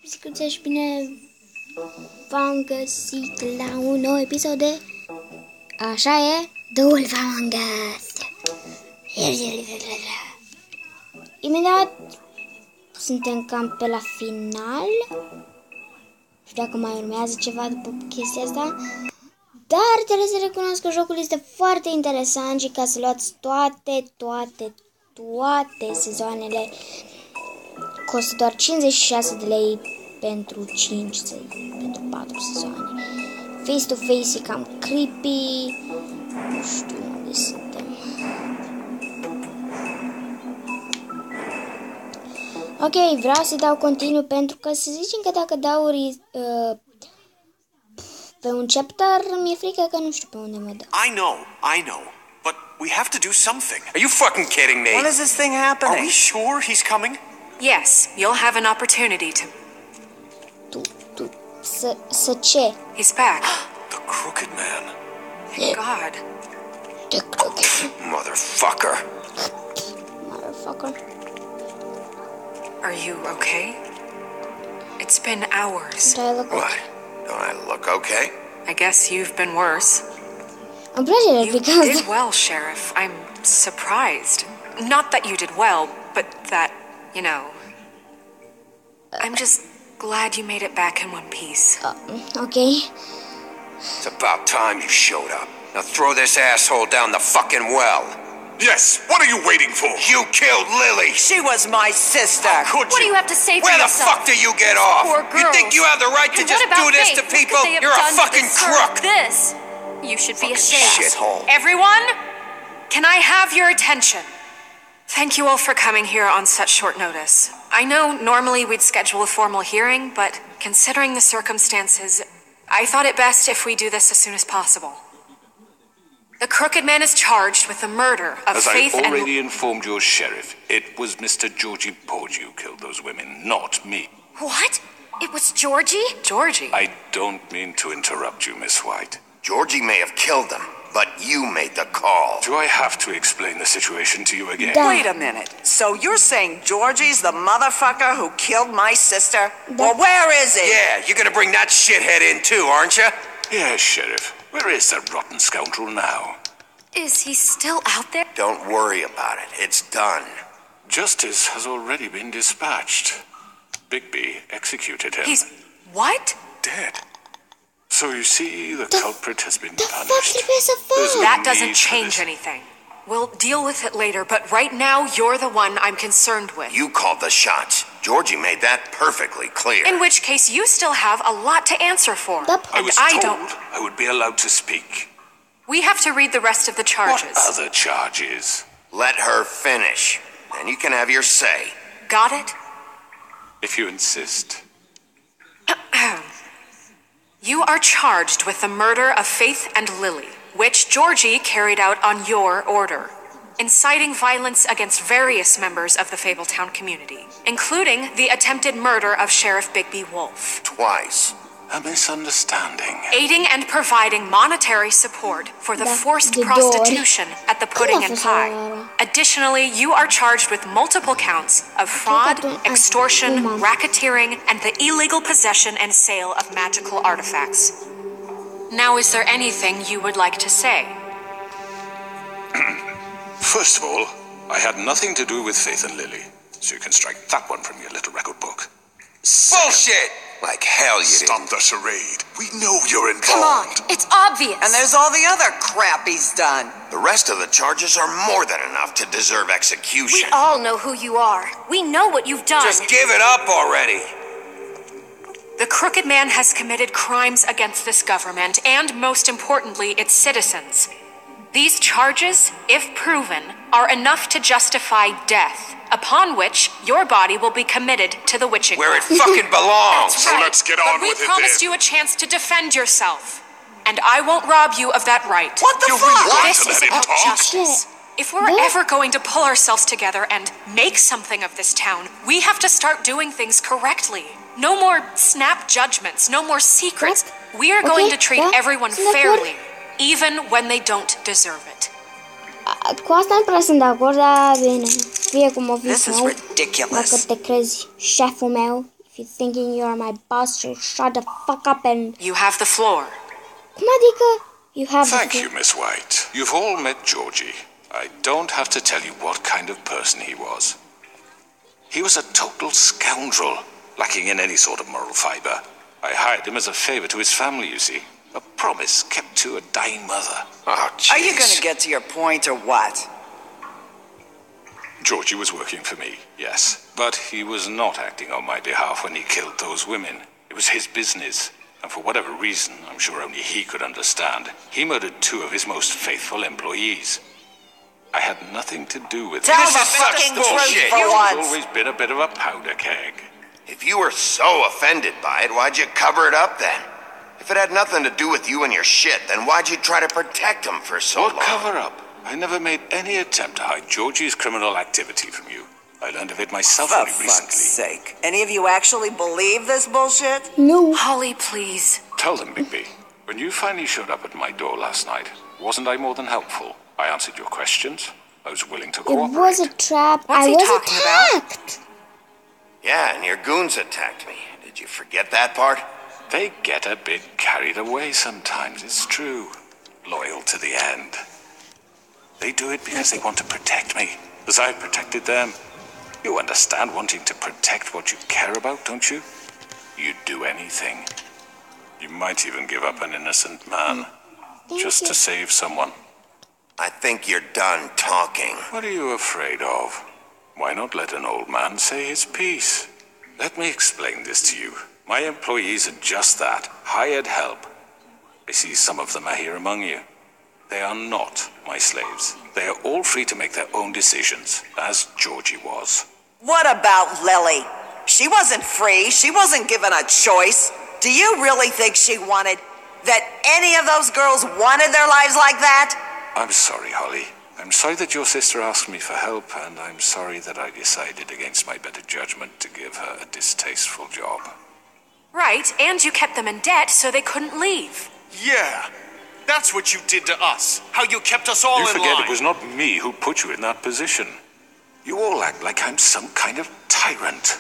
Biscuiță și bine v-am găsit la un nou episod de Așa e, The Wolf Among Us. Imediat suntem cam pe la final. Nu știu dacă mai urmează ceva după chestia asta, dar trebuie să recunosc că jocul este foarte interesant și ca să luați toate sezoanele costă doar 56 de lei pentru 4 sezoane. Face to face e cam creepy. Nu știu unde suntem. Ok, vreau să dau continuu pentru că să zicem că dacă dau pe un chapter, mi-e frică că nu știu pe unde mă dau. I know. But we have to do something. Are you fucking kidding me? When is this thing happening? Are we sure he's coming? Yes, you'll have an opportunity to... Să ce? He's back. The Crooked Man. Thank God. The Crooked Motherfucker. Are you okay? It's been hours. What? Don't I look okay? I guess you've been worse. Îmi place You because did well, Sheriff. I'm surprised. Not that you did well, but that, you know... I'm just glad you made it back in one piece. ok. It's about time you showed up. Now throw this asshole down the fucking well. Yes, what are you waiting for? You killed Lily. She was my sister. How could What do you? you have to say for Where the yourself? fuck do you get off? Poor You think girls. you have the right to And just what about do this Faith? to What could people? they have You're a done to fucking deserve crook. This. You should be Fucking ashamed. shithole. Everyone, can I have your attention? Thank you all for coming here on such short notice. I know normally we'd schedule a formal hearing, but considering the circumstances, I thought it best if we do this as soon as possible. The Crooked Man is charged with the murder of As Faith I and... already informed your sheriff, it was Mr. Georgie Porge who killed those women, not me. What? It was Georgie? Georgie? I don't mean to interrupt you, Miss White. Georgie may have killed them, but you made the call. Do I have to explain the situation to you again? Da. Wait a minute. So you're saying Georgie's the motherfucker who killed my sister? Well, where is he? Yeah, you're gonna bring that shithead in too, aren't you? Yes, Sheriff. Where is that rotten scoundrel now? Is he still out there? Don't worry about it. It's done. Justice has already been dispatched. Bigby executed him. He's... what? Dead. So you see, the culprit has been fuck punished. trebuie să fac? There's no That doesn't need for change this. anything. We'll deal with it later, but right now you're the one I'm concerned with. You called the shots. Georgie made that perfectly clear. In which case you still have a lot to answer for. Yep. I And was I told don't... I would be allowed to speak. We have to read the rest of the What charges. other charges? Let her finish. Then you can have your say. Got it? If you insist. You are charged with the murder of Faith and Lily, which Georgie carried out on your order, inciting violence against various members of the Fabletown community, including the attempted murder of Sheriff Bigby Wolf, Twice. A misunderstanding. aiding and providing monetary support for the Da, forced de prostitution at the Pudding a and fost Pie. oară? Additionally, you are charged with multiple counts of fraud, atunci- extortion, acum. racketeering, and the illegal possession and sale of magical artifacts. Now, is there anything you would like to say? First of all, I had nothing to do with Faith and Lily, so you can strike that one from your little record book. Bullshit! Like hell you Stop didn't. the charade. We know you're Come on, involved. it's obvious. And there's all the other crap he's done. The rest of the charges are more than enough to deserve We execution. all know who you are. We know what you've done. Just give it up already. The Crooked Man has committed crimes against this government and, most importantly, its citizens. These charges, if proven, are enough to justify death, upon which your body will be committed to the witching Where it well. fucking belongs. That's So right. let's get on but we with it promised then. you a chance to defend yourself, and I won't rob you of that right. What the You fuck? really want This to is let him about talk? justice. If we're What? ever going to pull ourselves together and make something of this town, we have to start doing things correctly. No more snap judgments, no more secrets. What? We are going Okay, to treat da, everyone sunt de acord. fairly, even when they don't deserve it. Cu asta nu prea sunt de acord, dar bine. Fie cum o fi This is nou. ridiculous. Dacă te crezi șeful meu, If you're thinking you're my boss, so shut the fuck up and... You have the floor. Cum adică, you have Thank the... you, Miss White. You've all met Georgie. I don't have to tell you what kind of person he was. He was a total scoundrel, lacking in any sort of moral fiber. I hired him as a favor to his family, you see. A promise kept to a dying mother. Oh, jeez. Are you gonna get to your point or what? Georgie was working for me, yes. But he was not acting on my behalf when he killed those women. It was his business. And for whatever reason, I'm sure only he could understand, he murdered 2 of his most faithful employees. I had nothing to do with it. Tell This the is such fucking bullshit. truth for You've I've once. always been a bit of a powder keg. If you were so offended by it, why'd you cover it up then? If it had nothing to do with you and your shit, then why'd you try to protect him for so long? What cover up? I never made any attempt to hide Georgie's criminal activity from you. I learned of it myself For only fuck's recently. sake. Any of you actually believe this bullshit? No. Holly, please. Tell them, Bigby. When you finally showed up at my door last night, wasn't I more than helpful? I answered your questions. I was willing to It cooperate. was a trap. What's I he was talking about? attacked. Yeah, and your goons attacked me. Did you forget that part? They get a bit carried away sometimes, it's true. Loyal to the end. They do it because they want to protect me, as I protected them. You understand wanting to protect what you care about, don't you? You'd do anything. You might even give up an innocent man, Thank just you. to save someone. I think you're done talking. What are you afraid of? Why not let an old man say his piece? Let me explain this to you. My employees are just that, hired help. I see some of them are here among you. They are not my slaves. They are all free to make their own decisions, as Georgie was. What about Lily? She wasn't free. She wasn't given a choice. Do you really think she wanted... that any of those girls wanted their lives like that? I'm sorry, Holly. I'm sorry that your sister asked me for help, and I'm sorry that I decided against my better judgment to give her a distasteful job. Right, and you kept them in debt so they couldn't leave. Yeah, that's what you did to us. How you kept us all You in forget line. it was not me who put you in that position. You all act like I'm some kind of tyrant.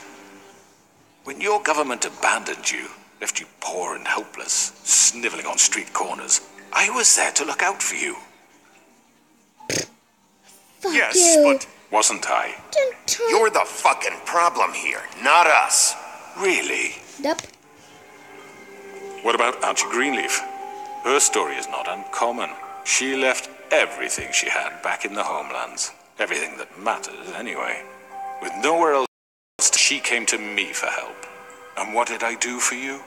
When your government abandoned you, left you poor and helpless, sniveling on street corners, I was there to look out for you. Fuck Yes, you. but Wasn't I? You're the fucking problem here, not us. Really? Yup. What about Auntie Greenleaf? Her story is not uncommon. She left everything she had back in the homelands. Everything that matters, anyway. With nowhere else, she came to me for help. And what did I do for you?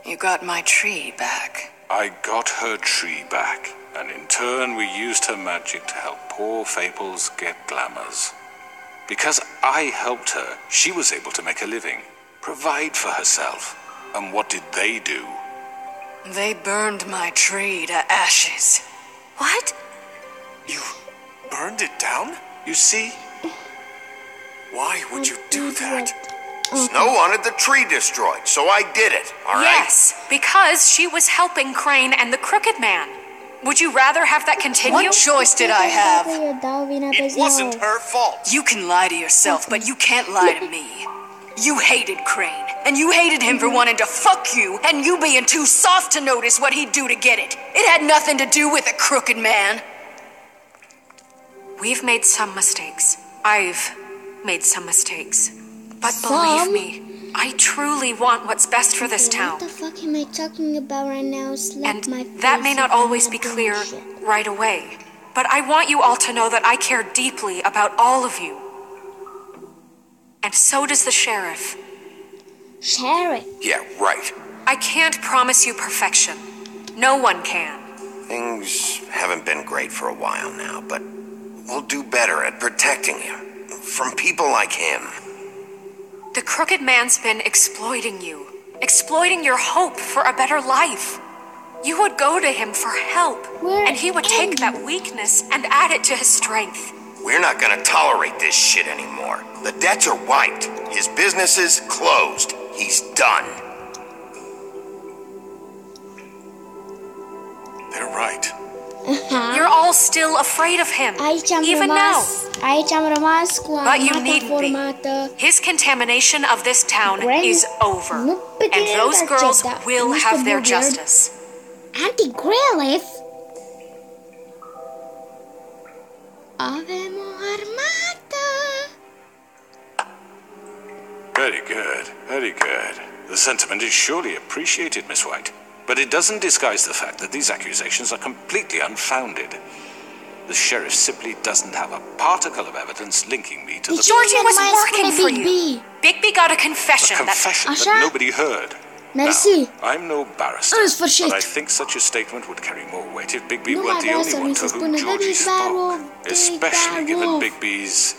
You got my tree back. I got her tree back, and in turn we used her magic to help poor Fables get glamours. Because I helped her, she was able to make a living, provide for herself. And what did they do? They burned my tree to ashes. What? you burned it down? You see? Why would you do that? Snow wanted the tree destroyed, so I did it, all right? Yes, because she was helping Crane and the Crooked Man. Would you rather have that continue? What choice did I have? It wasn't her fault. You can lie to yourself, but you can't lie to me. You hated Crane, and you hated him for wanting to fuck you, and you being too soft to notice what he'd do to get it. It had nothing to do with a crooked man. We've made some mistakes. I've made some mistakes. But Some? believe me, I truly want what's best for this What town. the fuck am I talking about right now? Slap And my that face may not if I'm always not be doing clear shit. right away. But I want you all to know that I care deeply about all of you. And so does the sheriff. Sheriff. Yeah, right. I can't promise you perfection. No one can. Things haven't been great for a while now, but we'll do better at protecting you. From people like him. The Crooked Man's been exploiting you. Exploiting your hope for a better life. You would go to him for help. Where And he would am take that weakness and add it to his strength. We're not gonna tolerate this shit anymore. The debts are wiped. His business is closed. He's done. They're right. You're all still afraid of him, even now. Aici am rămas cu But you armata needn't formată. be. His contamination of this town Granny, is over, nu pe and tine those nu-l girls accept, will nici have pe their Bluebeard. justice. Anti-Grelif? Avem o armată. Very good, very good. The sentiment is surely appreciated, Miss White. But it doesn't disguise the fact that these accusations are completely unfounded. The sheriff simply doesn't have a particle of evidence linking me to the... Georgie was mai working spune for Bigby. you. Bigby got a A confession that... confession Așa? that nobody heard. Mersi. Now, I'm no barrister, În sfârșit. but I think such a statement would carry more weight if Bigby Nu weren't mai the vreau only să one mi to se whom spună Georgie Big spoke, Barrow, especially Big given Barrow. Bigby's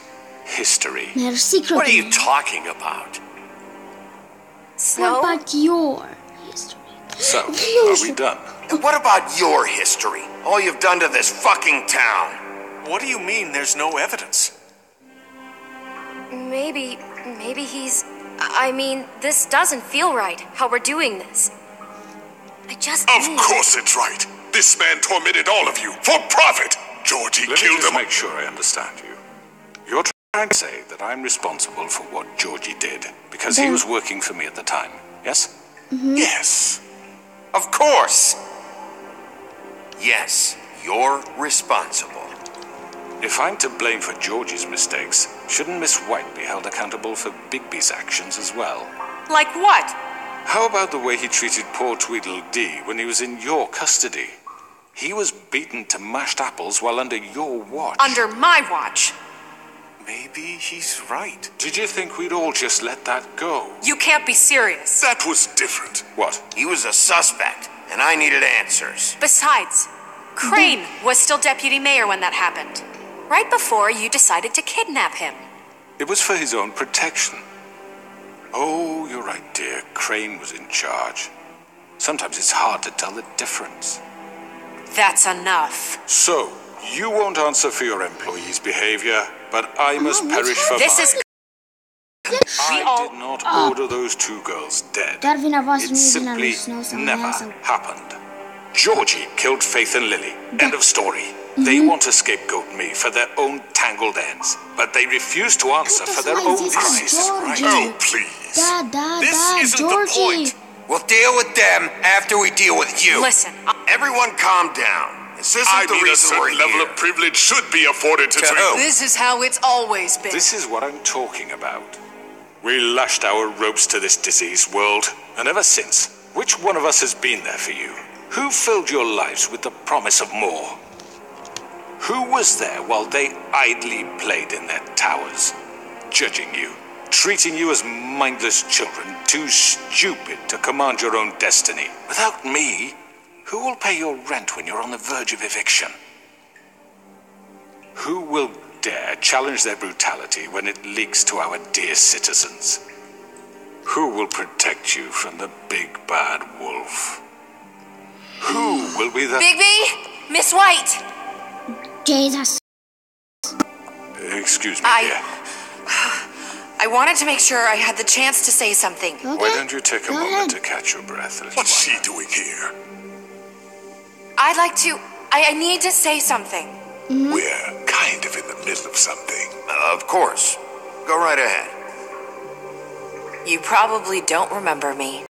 history. Mersi, What are you Crotin. talking about? What So, about your history? So, are we done? And what about your history? All you've done to this fucking town? What do you mean there's no evidence? Maybe he's... I mean, this doesn't feel right, how we're doing this. I just Of course it's right. This man tormented all of you for profit. Georgie Let me killed just him. make sure I understand you. You're trying to say that I'm responsible for what Georgie did because he was working for me at the time, yes? Yes. Of course. Yes, you're responsible. If I'm to blame for Georgie's mistakes, shouldn't Miss White be held accountable for Bigby's actions as well? like what? How about the way he treated poor Tweedledee when he was in your custody? He was beaten to mashed apples while under your watch. Under my watch. Maybe he's right. Did you think we'd all just let that go? You can't be serious. That was different. What? He was a suspect, and I needed answers. Besides, Crane was still deputy mayor when that happened. Right before you decided to kidnap him. It was for his own protection. Oh, you're right, dear. Crane was in charge. Sometimes it's hard to tell the difference. That's enough. So, you won't answer for your employees' behavior, but I must perish for This mine. is... I We all... did not order those two girls dead. Dar vina voastră It nu e vina simply lui Snow să mă never iasă. happened. Georgie killed Faith and Lily. End of story. They want to scapegoat me for their own tangled ends, but they refuse to answer for their own crimes. Georgie. Oh, please. Da, This isn't the Georgie. point. We'll deal with them after we deal with you. Listen, Everyone calm down. This isn't I the mean, a reason we're certain level here. of privilege should be afforded to To three. who? This is how it's always been. This is what I'm talking about. We lashed our ropes to this diseased world, and ever since, which one of us has been there for you? Who filled your lives with the promise of more? Who was there while they idly played in their towers, judging you, treating you as mindless children, too stupid to command your own destiny? Without me, who will pay your rent when you're on the verge of eviction? Who will dare challenge their brutality when it leaks to our dear citizens? Who will protect you from the big bad wolf? Who will be the... Bigby! Miss White! Jesus. Excuse me, dear. I wanted to make sure I had the chance to say something. Okay. Why don't you take a Go moment ahead. to catch your breath, little What's one? she doing here? I'd like to... I need to say something. We're kind of in the middle of something. Of course. Go right ahead. You probably don't remember me.